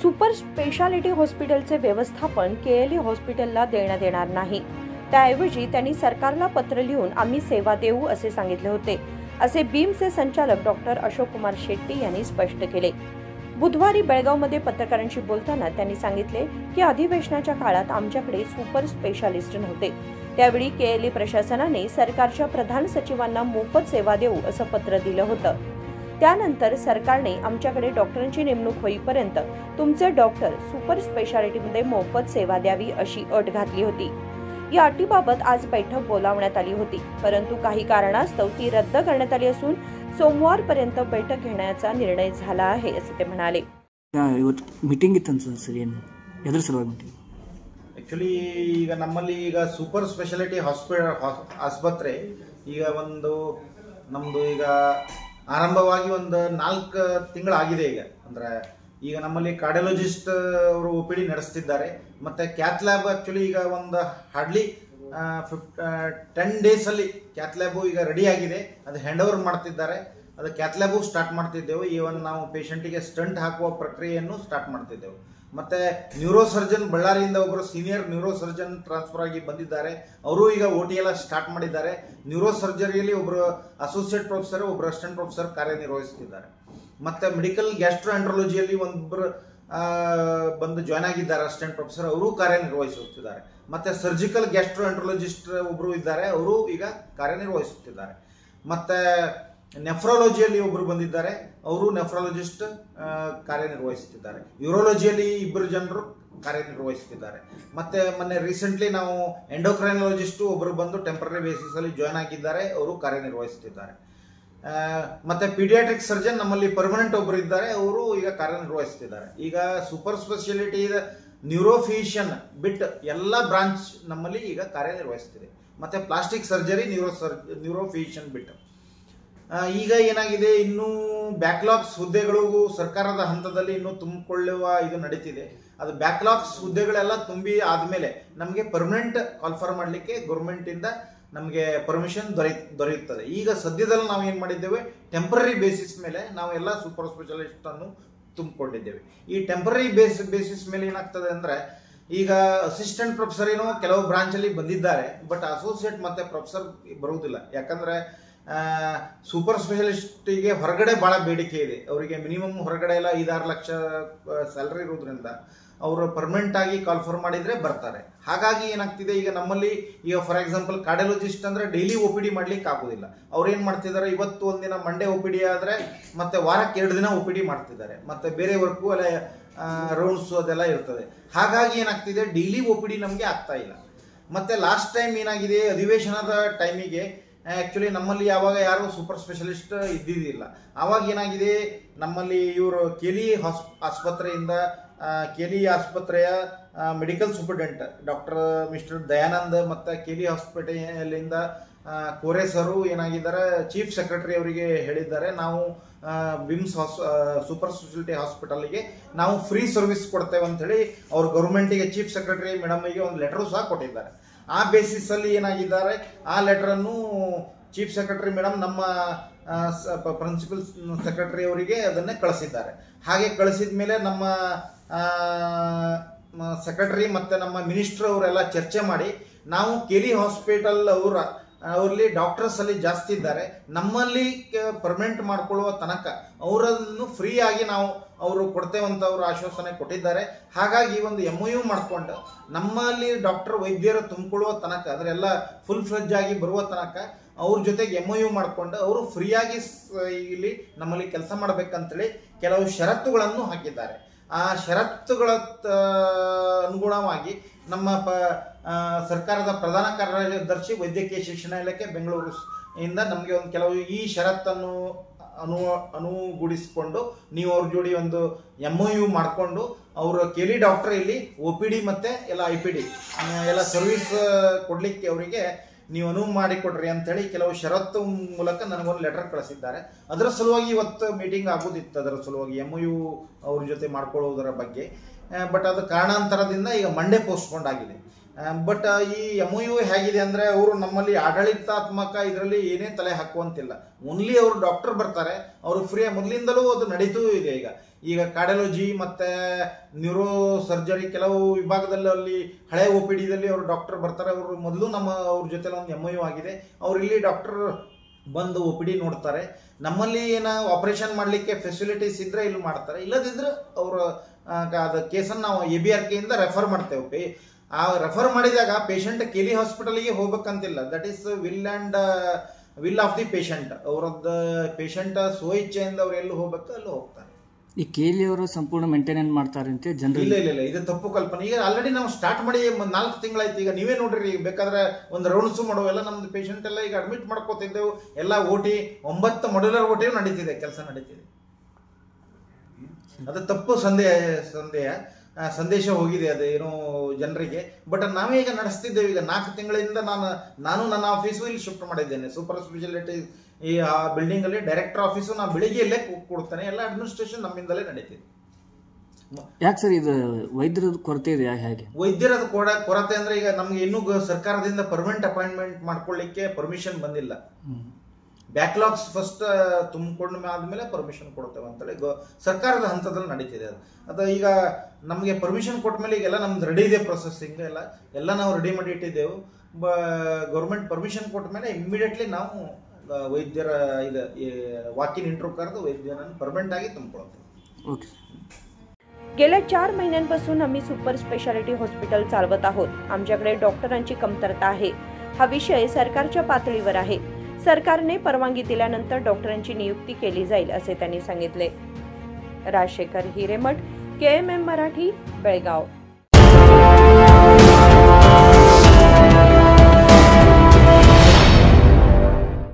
Super speciality हॉस्पिटलचे व्यवस्थापन KLE हॉस्पिटलला देण्यात येणार नाही। त्याऐवजी त्यांनी सरकारला पत्र लिहून आम्ही सेवा देऊ असे सांगितले होते, असे बीमचे संचालक डॉक्टर अशोक कुमार शेट्टी यांनी स्पष्ट केले। बुधवारी बेळगावमध्ये पत्रकारांशी बोलताना त्यांनी सांगितले की अधिवेशनाच्या काळात आमच्याकडे सुपर स्पेशालिस्ट नव्हते। त्यावेळी केएलई प्रशासनाने सरकारच्या प्रधान सचिवांना मोफत सेवा देऊ असं पत्र दिलं होतं। त्यानंतर सरकारने आमच्याकडे डॉक्टरांची नेमणूक होईपर्यंत तुमचे डॉक्टर सुपर स्पेशालिटीमध्ये मोफत सेवा द्यावी अशी अट घातली होती। या अटीबाबत आज बैठक बोलावण्यात आली होती, परंतु काही कारणास्तव ती रद्द करण्यात आली असून सोमवारपर्यंत बैठक घेण्याचा निर्णय झाला आहे असे ते म्हणाले। मीटिंग ಇತ್ತು ಸರ್, ಏನು ಎದ್ರ ಸಲುವಾಗಿ ಮೀಟಿಂಗ್? ಆಕ್ಚುಲಿ ಈಗ ನಮ್ಮಲ್ಲಿ ಈಗ ಸೂಪರ್ ಸ್ಪೆಷಾಲಿಟಿ ಆಸ್ಪತ್ರೆ ಈಗ ನಮ್ಮದು ಈಗ ಆರಂಭವಾಗಿ ಒಂದು 4 ತಿಂಗಳಾಗಿದೆ ಈಗ। ಅಂದ್ರೆ ಈಗ ನಮ್ಮಲ್ಲಿ ಕಾರ್ಡಿಯಾಲಜಿಸ್ಟ್ ಅವರು OPD ನಡೆಸ್ತಿದ್ದಾರೆ, ಮತ್ತೆ ಕ್ಯಾತ್ ಲ್ಯಾಬ್ ಆಕ್ಚುಲಿ ಈಗ ಒಂದು ಹಾರ್ಡ್ಲಿ 10 ಡೇಸ್ ಅಲ್ಲಿ ಕ್ಯಾತ್ ಲ್ಯಾಬ್ ಈಗ ರೆಡಿ ಆಗಿದೆ, ಅದು ಹ್ಯಾಂಡ್ ಓವರ್ ಮಾಡ್ತಿದ್ದಾರೆ। ಅದು ಕ್ಯಾತ್ ಲ್ಯಾಬ್ ಸ್ಟಾರ್ಟ್ ಮಾಡ್ತಿದ್ದೆವು, ಈವನ್ ನಾವು ಪೇಷಂಟಿಗೆ ಸ್ಟಂಟ್ ಹಾಕುವ ಪ್ರಕ್ರಿಯೆಯನ್ನು ಸ್ಟಾರ್ಟ್ ಮಾಡ್ತಿದ್ದೆವು। ಮತ್ತೆ ನ್ಯೂರೋ ಸರ್ಜನ್ ಬಳ್ಳಾರಿಯಿಂದ ಒಬ್ಬರು ಸೀನಿಯರ್ ನ್ಯೂರೋ ಸರ್ಜನ್ ಟ್ರಾನ್ಸ್ಫರ್ ಆಗಿ ಬಂದಿದ್ದಾರೆ, ಅವರು ಈಗ OT ಎಲ್ಲ ಸ್ಟಾರ್ಟ್ ಮಾಡಿದ್ದಾರೆ। ನ್ಯೂರೋ ಸರ್ಜರಿಯಲ್ಲಿ ಒಬ್ಬರು ಅಸೋಸಿಯೇಟ್ ಪ್ರೊಫೆಸರ್, ಒಬ್ಬರು ಅಸಿಸ್ಟೆಂಟ್ ಪ್ರೊಫೆಸರ್ ಕಾರ್ಯನಿರ್ವಹಿಸುತ್ತಿದ್ದಾರೆ। ಮತ್ತೆ ಮೆಡಿಕಲ್ ಗ್ಯಾಸ್ಟ್ರೋಎಂಟ್ರಾಲಜಿಯಲ್ಲಿ ಒಬ್ಬರು ಬಂದು ಜಾಯ್ನ್ ಆಗಿದ್ದಾರೆ, ಅಸಿಸ್ಟೆಂಟ್ ಪ್ರೊಫೆಸರ್, ಅವರು ಕಾರ್ಯನಿರ್ವಹಿಸುತ್ತಿದ್ದಾರೆ। ಮತ್ತೆ ಸರ್ಜಿಕಲ್ ಗ್ಯಾಸ್ಟ್ರೋಎಂಟ್ರಾಲಜಿಸ್ಟ್ ಒಬ್ಬರು ಇದ್ದಾರೆ, ಅವರು ಈಗ ಕಾರ್ಯನಿರ್ವಹಿಸುತ್ತಿದ್ದಾರೆ। ಮತ್ತೆ ನೆಫ್ರಾಲಜಿಯಲ್ಲಿ ಒಬ್ಬರು ಬಂದಿದ್ದಾರೆ, ಅವರು ನೆಫ್ರಾಲಜಿಸ್ಟ್ ಕಾರ್ಯನಿರ್ವಹಿಸುತ್ತಿದ್ದಾರೆ। ಯೂರೋಲಜಿಯಲ್ಲಿ 2 ಜನರು ಕಾರ್ಯನಿರ್ವಹಿಸುತ್ತಿದ್ದಾರೆ। ಮತ್ತೆ ಮೊನ್ನೆ ರೀಸೆಂಟ್ಲಿ ನಾವು ಎಂಡೋಕ್ರೈನಾಲಜಿಸ್ಟ್ ಒಬ್ಬರು ಬಂದು ಟೆಂಪರರಿ ಬೇಸಿಸ್ ಅಲ್ಲಿ ಜಾಯ್ನ್ ಆಗಿದ್ದಾರೆ, ಅವರು ಕಾರ್ಯನಿರ್ವಹಿಸುತ್ತಿದ್ದಾರೆ। ಮತ್ತೆ ಪೀಡಿಯಾಟ್ರಿಕ್ ಸರ್ಜನ್ ನಮ್ಮಲ್ಲಿ ಪರ್ಮನೆಂಟ್ ಒಬ್ಬರು ಇದ್ದಾರೆ, ಅವರು ಈಗ ಕಾರ್ಯನಿರ್ವಹಿಸುತ್ತಿದ್ದಾರೆ। ಈಗ ಸೂಪರ್ ಸ್ಪೆಷಾಲಿಟಿ ನ್ಯೂರೋಫಿಷಿಯನ್ ಬಿಟ್ ಎಲ್ಲ ಬ್ರಾಂಚ್ ನಮ್ಮಲ್ಲಿ ಈಗ ಕಾರ್ಯನಿರ್ವಹಿಸುತ್ತಿದೆ। ಮತ್ತೆ ಪ್ಲಾಸ್ಟಿಕ್ ಸರ್ಜರಿ ನ್ಯೂರೋಫಿಷಿಯನ್ ಬಿಟ್ ಈಗ ಏನಾಗಿದೆ, ಇನ್ನೂ ಬ್ಯಾಕ್ಲಾಗ್ಸ್ ಹುದ್ದೆಗಳಿಗೂ ಸರ್ಕಾರದ ಹಂತದಲ್ಲಿ ಇನ್ನೂ ತುಂಬಿಕೊಳ್ಳುವ ಇದು ನಡೀತಿದೆ। ಅದು ಬ್ಯಾಕ್ಲಾಗ್ಸ್ ಹುದ್ದೆಗಳೆಲ್ಲ ತುಂಬಿ ಆದ್ಮೇಲೆ ನಮಗೆ ಪರ್ಮನೆಂಟ್ ಕಾಲ್ಫರ್ ಮಾಡಲಿಕ್ಕೆ ಗೌರ್ಮೆಂಟ್ ಇಂದ ನಮಗೆ ಪರ್ಮಿಷನ್ ದೊರೆಯುತ್ತದೆ। ಈಗ ಸದ್ಯದಲ್ಲಿ ನಾವು ಏನ್ ಮಾಡಿದ್ದೇವೆ, ಟೆಂಪರರಿ ಬೇಸಿಸ್ ಮೇಲೆ ನಾವು ಎಲ್ಲ ಸೂಪರ್ ಸ್ಪೆಷಲಿಸ್ಟ್ ಅನ್ನು ತುಂಬಿಕೊಂಡಿದ್ದೇವೆ। ಈ ಟೆಂಪರರಿ ಬೇಸಿಸ್ ಮೇಲೆ ಏನಾಗ್ತದೆ ಅಂದ್ರೆ, ಈಗ ಅಸಿಸ್ಟೆಂಟ್ ಪ್ರೊಫೆಸರ್ ಏನೋ ಕೆಲವು ಬ್ರಾಂಚ್ ಅಲ್ಲಿ ಬಂದಿದ್ದಾರೆ, ಬಟ್ ಅಸೋಸಿಯೇಟ್ ಮತ್ತೆ ಪ್ರೊಫೆಸರ್ ಬರುವುದಿಲ್ಲ। ಯಾಕಂದ್ರೆ ಸೂಪರ್ ಸ್ಪೆಷಲಿಸ್ಟಿಗೆ ಹೊರಗಡೆ ಬಹಳ ಬೇಡಿಕೆ ಇದೆ, ಅವರಿಗೆ ಮಿನಿಮಮ್ ಹೊರಗಡೆ ಎಲ್ಲ 5-6 ಲಕ್ಷ ಸ್ಯಾಲರಿ ಇರೋದ್ರಿಂದ ಅವರು ಪರ್ಮನೆಂಟ್ ಆಗಿ ಕಾಲ್ಫರ್ ಮಾಡಿದ್ರೆ ಬರ್ತಾರೆ। ಹಾಗಾಗಿ ಏನಾಗ್ತಿದೆ, ಈಗ ನಮ್ಮಲ್ಲಿ ಈಗ ಫಾರ್ ಎಕ್ಸಾಂಪಲ್ ಕಾರ್ಡಿಯಾಲಜಿಸ್ಟ್ ಅಂದ್ರೆ ಡೈಲಿ OPD ಮಾಡ್ಲಿಕ್ಕೆ ಆಗೋದಿಲ್ಲ। ಅವ್ರು ಏನ್ ಮಾಡ್ತಿದ್ದಾರೆ, ಇವತ್ತು ಒಂದಿನ ಮಂಡೇ OPD ಆದ್ರೆ ಮತ್ತೆ ವಾರಕ್ಕೆ 2 ದಿನ OPD ಮಾಡ್ತಿದ್ದಾರೆ, ಮತ್ತೆ ಬೇರೆ ವರ್ಕು ಅಲ್ಲ ರೌಂಡ್ಸ್ ಅದೆಲ್ಲ ಇರ್ತದೆ। ಹಾಗಾಗಿ ಏನಾಗ್ತಿದೆ, ಡೈಲಿ OPD ನಮಗೆ ಆಗ್ತಾ ಇಲ್ಲ। ಮತ್ತೆ ಲಾಸ್ಟ್ ಟೈಮ್ ಏನಾಗಿದೆ, ಅಧಿವೇಶನದ ಟೈಮಿಗೆ ಆಕ್ಚುಲಿ ನಮ್ಮಲ್ಲಿ ಯಾವಾಗ ಯಾರು ಸೂಪರ್ ಸ್ಪೆಷಲಿಸ್ಟ್ ಇದ್ದಿದ್ದಿಲ್ಲ, ಆವಾಗ ಏನಾಗಿದೆ, ನಮ್ಮಲ್ಲಿ ಇವರು KELI ಆಸ್ಪತ್ರೆಯ medical superintendent doctor mister Dayanand ಮತ್ತೆ KELI ಹಾಸ್ಪಿಟಲಿಂದ ಕೋರೆ ಸರು ಏನಾಗಿದ್ದಾರೆ, ಚೀಫ್ ಸೆಕ್ರೆಟರಿ ಅವರಿಗೆ ಹೇಳಿದ್ದಾರೆ, ನಾವು ಬಿಮ್ಸ್ ಸೂಪರ್ ಸ್ಪೆಷಾಲಿಟಿ ಹಾಸ್ಪಿಟಲ್ಗೆ ನಾವು ಫ್ರೀ ಸರ್ವಿಸ್ ಕೊಡ್ತೇವೆ ಅಂತ ಹೇಳಿ ಅವ್ರ ಗೌರ್ಮೆಂಟಿಗೆ ಚೀಫ್ ಸೆಕ್ರೆಟರಿ ಮೇಡಮ್ಗೆ ಒಂದು ಲೆಟರ್ ಸಹ ಕೊಟ್ಟಿದ್ದಾರೆ। ಆ ಬೇಸಿಸ್ ಅಲ್ಲಿ ಏನಾಗಿದ್ದಾರೆ, ಆ ಲೆಟರ್ ಅನ್ನು ಚೀಫ್ ಸೆಕ್ರೆಟರಿ ಮೇಡಮ್ ನಮ್ಮ ಪ್ರಿನ್ಸಿಪಲ್ ಸೆಕ್ರೆಟರಿ ಅವರಿಗೆ ಅದನ್ನೇ ಕಳಿಸಿದ್ದಾರೆ। ಹಾಗೆ ಕಳಿಸಿದ ಮೇಲೆ ನಮ್ಮ ಸೆಕ್ರೆಟರಿ ಮತ್ತೆ ನಮ್ಮ ಮಿನಿಸ್ಟರ್ ಅವರೆಲ್ಲ ಚರ್ಚೆ ಮಾಡಿ, ನಾವು KELI ಹಾಸ್ಪಿಟಲ್ ಅವರಲ್ಲಿ ಡಾಕ್ಟರ್ಸ್ ಅಲ್ಲಿ ಜಾಸ್ತಿ ಇದ್ದಾರೆ, ನಮ್ಮಲ್ಲಿ ಪರ್ಮನೆಂಟ್ ಮಾಡ್ಕೊಳ್ಳುವ ತನಕ ಅವರನ್ನು ಫ್ರೀ ಆಗಿ ನಾವು ಅವರು ಕೊಡ್ತೇವಂತ ಅವರು ಆಶ್ವಾಸನೆ ಕೊಟ್ಟಿದ್ದಾರೆ। ಹಾಗಾಗಿ ಒಂದು MOU ಮಾಡ್ಕೊಂಡು ನಮ್ಮಲ್ಲಿ ಡಾಕ್ಟರ್ ವೈದ್ಯರು ತುಂಬಿಕೊಳ್ಳುವ ತನಕ, ಅದರೆಲ್ಲ ಫುಲ್ ಫ್ಲೆಡ್ಜ್ ಆಗಿ ಬರುವ ತನಕ ಅವ್ರ ಜೊತೆಗೆ MOU ಮಾಡ್ಕೊಂಡು ಅವರು ಫ್ರೀಯಾಗಿ ಇಲ್ಲಿ ನಮ್ಮಲ್ಲಿ ಕೆಲಸ ಮಾಡ್ಬೇಕಂತೇಳಿ ಕೆಲವು ಷರತ್ತುಗಳನ್ನು ಹಾಕಿದ್ದಾರೆ। ಆ ಷರತ್ತುಗಳ ಅನುಗುಣವಾಗಿ ನಮ್ಮ ಸರ್ಕಾರದ ಪ್ರಧಾನ ಕಾರ್ಯದರ್ಶಿ ವೈದ್ಯಕೀಯ ಶಿಕ್ಷಣ ಇಲಾಖೆ ಬೆಂಗಳೂರು ಇಂದ ನಮಗೆ ಒಂದು ಕೆಲವು ಈ ಷರತ್ತನ್ನು ಅನುಗೂಡಿಸಿಕೊಂಡು ನೀವು ಅವ್ರ ಜೋಡಿ ಒಂದು MOU ಮಾಡಿಕೊಂಡು ಅವರು KELI ಡಾಕ್ಟರ್ ಇಲ್ಲಿ OPD ಮತ್ತೆ ಎಲ್ಲ IPD ಎಲ್ಲ ಸರ್ವಿಸ್ ಕೊಡ್ಲಿಕ್ಕೆ ಅವರಿಗೆ ನೀವು ಅನುವು ಮಾಡಿಕೊಡ್ರಿ ಅಂತೇಳಿ ಕೆಲವು ಷರತ್ತು ಮೂಲಕ ನನಗೊಂದು ಲೆಟರ್ ಕಳಿಸಿದ್ದಾರೆ। ಅದರ ಸಲುವಾಗಿ ಇವತ್ತು ಮೀಟಿಂಗ್ ಆಗೋದಿತ್ತು, ಅದರ ಸಲುವಾಗಿ MOU ಅವ್ರ ಜೊತೆ ಮಾಡ್ಕೊಳ್ಳೋದರ ಬಗ್ಗೆ, ಬಟ್ ಅದು ಕಾರಣಾಂತರದಿಂದ ಈಗ ಮಂಡೇ ಪೋಸ್ಟ್ಪೋಂಡ್ ಆಗಿದೆ। ಬಟ್ ಈ MOU ಹೇಗಿದೆ ಅಂದ್ರೆ, ಅವರು ನಮ್ಮಲ್ಲಿ ಆಡಳಿತಾತ್ಮಕ ಇದರಲ್ಲಿ ಏನೇ ತಲೆ ಹಾಕುವಂತಿಲ್ಲ, ಓನ್ಲಿ ಅವರು ಡಾಕ್ಟರ್ ಬರ್ತಾರೆ, ಅವರು ಫ್ರೀ ಮೊದಲಿಂದಲೂ ಅದು ನಡೀತೂ ಇದೆ। ಈಗ ಕಾರ್ಡಿಯಾಲಜಿ ಮತ್ತು ನ್ಯೂರೋ ಸರ್ಜರಿ ಕೆಲವು ವಿಭಾಗದಲ್ಲಿ ಅಲ್ಲಿ ಹಳೆ ಒ ಪಿ ಡಿದಲ್ಲಿ ಅವರು ಡಾಕ್ಟರ್ ಬರ್ತಾರೆ. ಅವರು ಮೊದಲು ಅವ್ರ ಜೊತೆ ಒಂದು MOU ಆಗಿದೆ. ಅವ್ರು ಇಲ್ಲಿ ಡಾಕ್ಟರ್ ಬಂದು ಒ ಪಿ ಡಿ ನೋಡ್ತಾರೆ. ನಮ್ಮಲ್ಲಿ ಏನೋ ಆಪರೇಷನ್ ಮಾಡಲಿಕ್ಕೆ ಫೆಸಿಲಿಟೀಸ್ ಇದ್ರೆ ಇಲ್ಲಿ ಮಾಡ್ತಾರೆ, ಇಲ್ಲದಿದ್ರೆ ಅವರು ಅದು ಕೇಸನ್ನು ನಾವು ABRK ಇಂದ ರೆಫರ್ ಮಾಡ್ತೇವೆ. ಆ ರೆಫರ್ ಮಾಡಿದಾಗ ಪೇಷಂಟ್ KLE ಹಾಸ್ಪಿಟಲ್ಗೆ ಹೋಗ್ಬೇಕಂತಿಲ್ಲ. That is will of the patient. ಅವರದ್ದು ಪೇಷಂಟ್ ಸ್ವಇಚ್ಛೆಯಿಂದ ಅವ್ರು ಎಲ್ಲಿ ಹೋಗ್ಬೇಕು ಅಲ್ಲಿ ಹೋಗ್ತಾರೆ. ಈ KLE ಅವರು ಸಂಪೂರ್ಣ ಮೇಂಟೆನೆನ್ಸ್ ಮಾಡ್ತಾರೆ ಅಂತ ಜನರಲ್? ಇಲ್ಲ, ಇದು ತಪ್ಪು ಕಲ್ಪನೆ. ಈಗ ಆಲ್ರೆಡಿ ನಾವು ಸ್ಟಾರ್ಟ್ ಮಾಡಿ 4 ತಿಂಗಳಾಯ್ತು. ಈಗ ನೀವೇ ನೋಡ್ರಿ, ಬೇಕಾದ್ರೆ ಒಂದು ರೌಂಡ್ಸು ಮಾಡುವ ಎಲ್ಲ ನಮ್ದು ಪೇಷಂಟ್ ಎಲ್ಲ ಈಗ ಅಡ್ಮಿಟ್ ಮಾಡ್ಕೋತಿದ್ದೆವು. ಎಲ್ಲ OT 9 ಮಾಡ್ಯುಲರ್ OT ನಡೀತಿದೆ, ಕೆಲಸ ನಡೀತಿದೆ. ಅದು ತಪ್ಪು ಸಂದೇಶ ಹೋಗಿದೆ ಅದು ಏನೋ ಜನರಿಗೆ. ಬಟ್ ನಾವೇ ಈಗ ನಡೆಸ್ತಿದ್ದೇವೆ. ಈಗ 4 ತಿಂಗಳಿಂದ ನಾನು ನನ್ನ ಆಫೀಸು ಇಲ್ಲಿ ಶಿಫ್ಟ್ ಮಾಡಿದ್ದೇನೆ. ಸೂಪರ್ ಸ್ಪೆಷಾಲಿಟಿ ಈ ಬಿಲ್ಡಿಂಗ್ ಅಲ್ಲಿ ಡೈರೆಕ್ಟರ್ ಆಫೀಸು ನಾನು ಬೆಳಿಗ್ಗೆ ಇಲ್ಲೇ ಕೊಡ್ತೇನೆ. ಎಲ್ಲ ಅಡ್ಮಿನಿಸ್ಟ್ರೇಷನ್ ನಮ್ಮಿಂದಲೇ ನಡೀತಿದೆ. ಯಾಕೆ ಸರ್ ಇದು ವೈದ್ಯರ ಕೊರತೆ ಇದೆ? ಹೇಗೆ ವೈದ್ಯರ ಕೊರತೆ ಅಂದ್ರೆ ಈಗ ನಮ್ಗೆ ಇನ್ನೂ ಸರ್ಕಾರದಿಂದ ಪರ್ಮನೆಂಟ್ ಅಪಾಯಿಂಟ್ಮೆಂಟ್ ಮಾಡ್ಕೊಳ್ಳಿಕ್ಕೆ ಪರ್ಮಿಷನ್ ಬಂದಿಲ್ಲ. ಬ್ಯಾಕ್ಲಾಗ್ಸ್ ಫಸ್ಟ್ ತುಂಬಿಕೊಂಡ ಆದ್ಮೇಲೆ ಪರ್ಮಿಷನ್ ಕೊಡ್ತೇವೆ ಅಂತೇಳಿ ಸರ್ಕಾರದ ಹಂತದಲ್ಲಿ ನಡೀತಿದೆ. ಅದು ಈಗ ನಮಗೆ ಪರ್ಮಿಷನ್ ಕೊಟ್ಟ ಮೇಲೆ ಈಗೆಲ್ಲ ನಮ್ದು ರೆಡಿ ಇದೆ, ಪ್ರೊಸೆಸಿಂಗ್ ಎಲ್ಲ ನಾವು ರೆಡಿ ಮಾಡಿ ಇಟ್ಟಿದ್ದೆವು. ಗೌರ್ಮೆಂಟ್ ಪರ್ಮಿಷನ್ ಕೊಟ್ಟ ಮೇಲೆ ಇಮಿಡಿಯೇಟ್ಲಿ ನಾವು वैद्यर वाकिन इंटरव्यू करेದು वैद्यरांना परमनंट आगी ತುಂಬಿಕೊಳ್ಳುತ್ತೆ. ओके. गेल्या 4 महिन्यांपासून आम्ही सुपर स्पेशालिटी हॉस्पिटल चालवत आहोत. आमच्याकडे डॉक्टरांची कमतरता आहे. हा विषय सरकारच्या पातळीवर आहे. सरकारने परवानगी दिल्यानंतर डॉक्टरांची नियुक्ती केली जाईल असे त्यांनी सांगितले. राजशेखर हिरेमठ, KMM मराठी, बेळगाव.